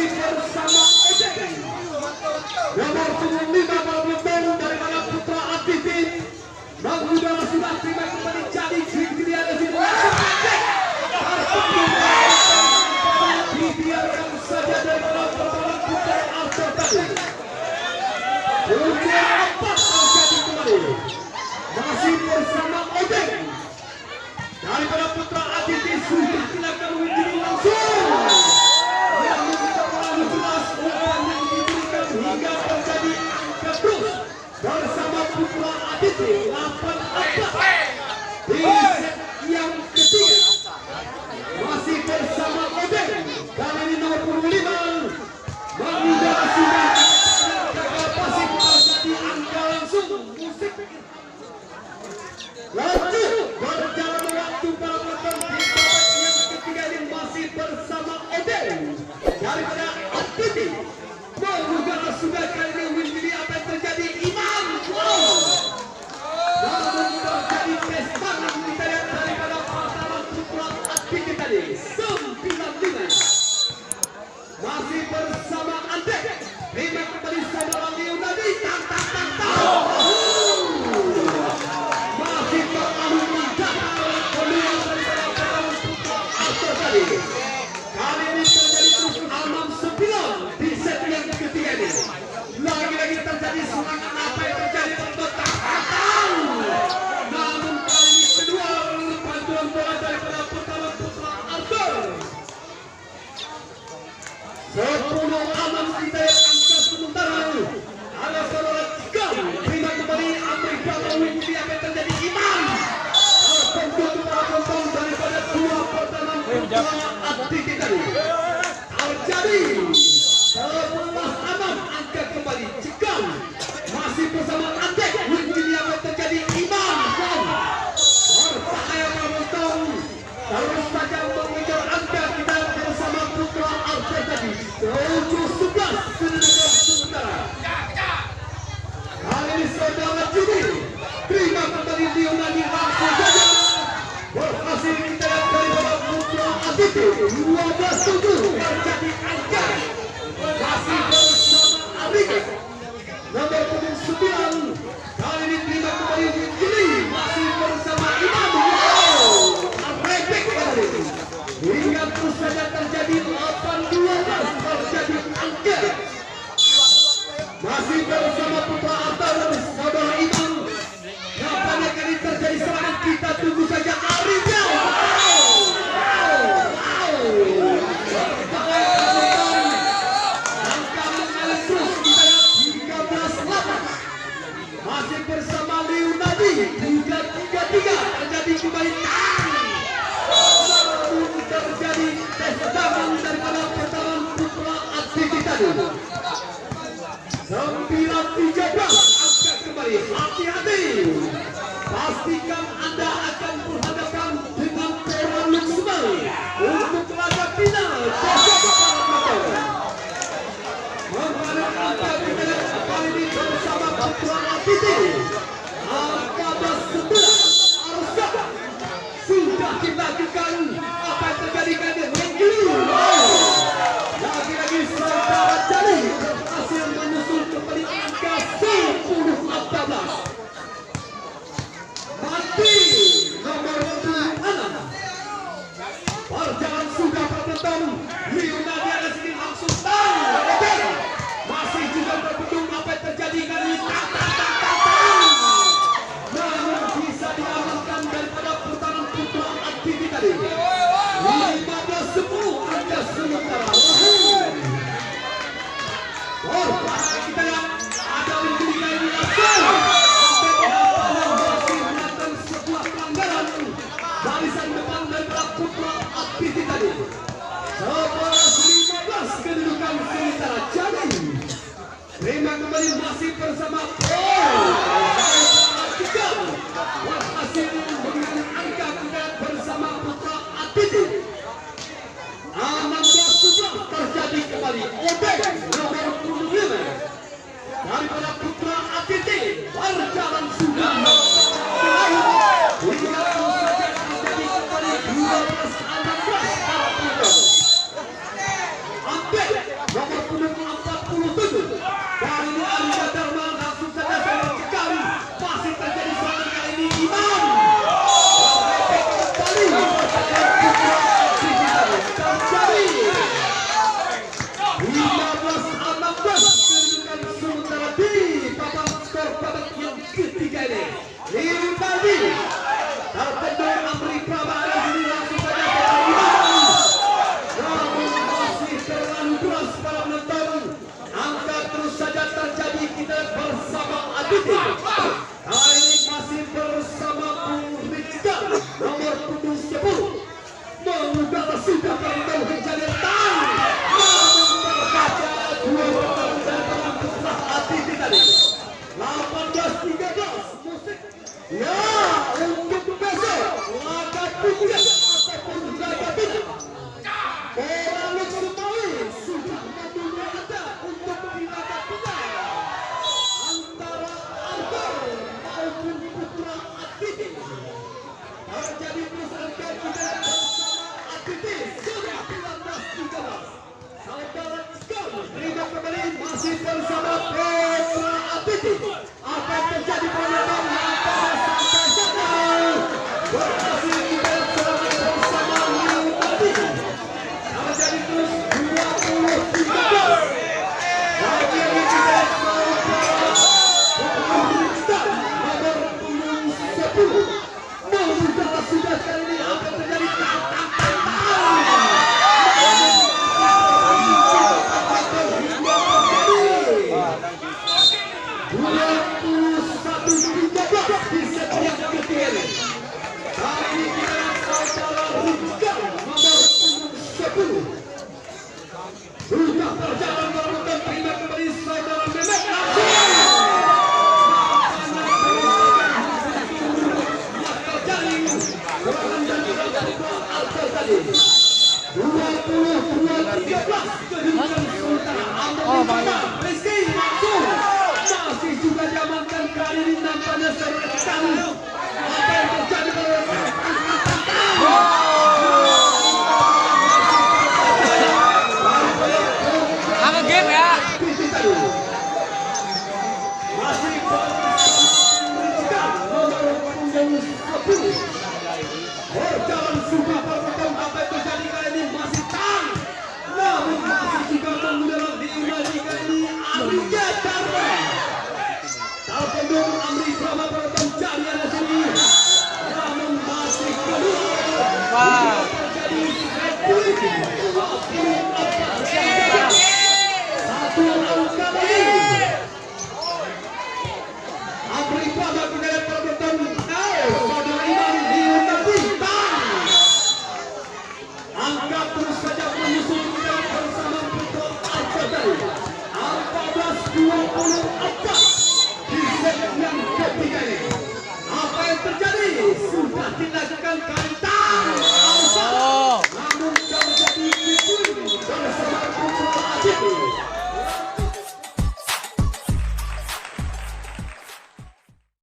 masih bersama Ejek. Nomor 75 Bableton daripada Putra Atiti. Mengudara sudah terima kembali jadi dia ada sini. Dibiarkan saja daripada Putra Arthur tadi. Ujian 4 terjadi kembali. Masih bersama Ejek. Daripada Putra Atiti sudah dilakukan menjadi langsung. Yang membuka lalu jelas umpan yang diberikan hingga terjadi angka terus bersama Putra Atiti 8-4 di set yang ketiga. Masih bersama Ejek. Kali ini nomor 25 mengudara sudah pasif terjadi angka langsung musik. Lanjut berjalan waktu para penonton di babak yang ketiga ini masih bersama Ejek daripada Atiti. Mengudara sudah kali ini menjadi apa yang terjadi Imam. Namun terjadi kesepahaman kita lihat daripada pasangan Putra Atiti tadi 9-5. Masih bersama Ejek. Terima kembali saudara Leo tadi. Masih terlalu mendapat peluang daripada pasangan Putra Arthur tadi. Kali ini terjadi terus 6-9 di set yang ketiga ini. Lagi-lagi terjadi serangan apa yang terjadi terbentak. Namun kali ini kedua bantuan bola daripada pasangan Putra Arthur. 10-6 kita yang angka sementara. Ada saudara tiga. Terima kembali Amerika menjadi apa yang terjadi Imam. Terbentuk para penonton daripada dua pertahanan Putra Atiti tadi. Terjadi 11-6 angka kembali. Cekam masih bersama Ejek. Menjadi apa yang terjadi Imam. Berbahaya para penonton. Terus saja mengejar angka kita bersama Putra Arthur tadi 7-11 kedudukan sementara. Kali ini saudara Judi terima kembali Leonardi langsung saja berhasil kita lihat daripada Putra Atiti 12-7 terjadi angka. Masih bersama Amerika nomor 9. Kali ini terima kembali Judi masih bersama Imam. Hingga terus saja terjadi 8-12 terjadi angka. Masih bersama Putra Arthur saudara Imam. Kapan kali terjadi serangan kita tunggu saja Arifnya. Angka mengalir terus kita 13-8. Masih bersama Leonardi 3-3 terjadi kembali. Terjadi kesedaran daripada pertahanan Putra Atiti tadi 9-13 angka kembali. Hati-hati, pastikan Anda akan berhadapan dengan Peran Luxembourg untuk laga final besok malam. Mengenai angka kita kali ini bersama Putra Atiti angka 11 Arsa sudah dilakukan. Apa yang terjadi kali ini? Lagi-lagi saudara Jali berhasil menyusul kembali angka 10-14. Mati nomor 6. Perjalanan sudah berbentuk. Leonardi ada sini langsung tahu. Masih juga berbentuk apa yang terjadi kali ini. Namun bisa diamankan daripada putaran Putra Atiti tadi. 15-10 angka sementara. Kita lihat ada menjadi kali ini langsung. Masih melakukan sebuah pelanggaran barisan depan daripada Putra Atiti tadi. 11-15 kedudukan sementara. Jadi terima kembali masih bersama berhasil mengambil angka kita bersama Putra Atiti. 16-11 terjadi kembali. Ejek nomor 25 daripada Putra Atiti berjalan sudah hingga saja terjadi kembali 12-16. Ejek masih bersama Petra Atiti. Apa yang terjadi penonton apa sampai sekarang berhasil dibelak bersama Liu Atiti. Nama jadi terus 20-13. Lagi yang dibelak nomor punggung 10. Membuka sudah kali ini apa yang terjadi di setiap ketiga. Kali ini kita saudara Rizka nomor 10. Sudah berjalan berputar terima kembali saudara Mehmet Rizky langsung masih juga diamankan kali ini nampaknya seru sekali. Apa yang terjadi Apa game ya? masih nomor punggung 10. Berjalan sudah berputar apa yang terjadi kali ini masih tang. Namun masih juga menggunakan di kali ini Amriya Dharma. Kalau pendukung Amri Brahma berputar jari ada sini. Namun masih kedua. Terjadi politik.